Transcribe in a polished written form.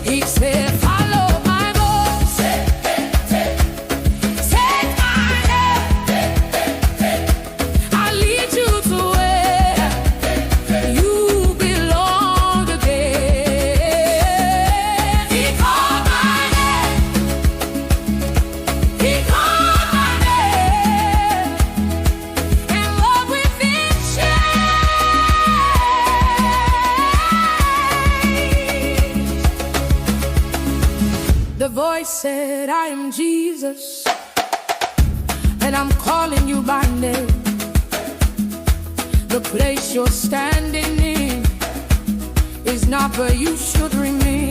He said, follow my voice. Take my hand. I'll lead you to where you belong again. He called my name. He called my name. And what within changed. The voice said, I am Jesus, and I'm calling you by name. The place you're standing in is not where you should remain.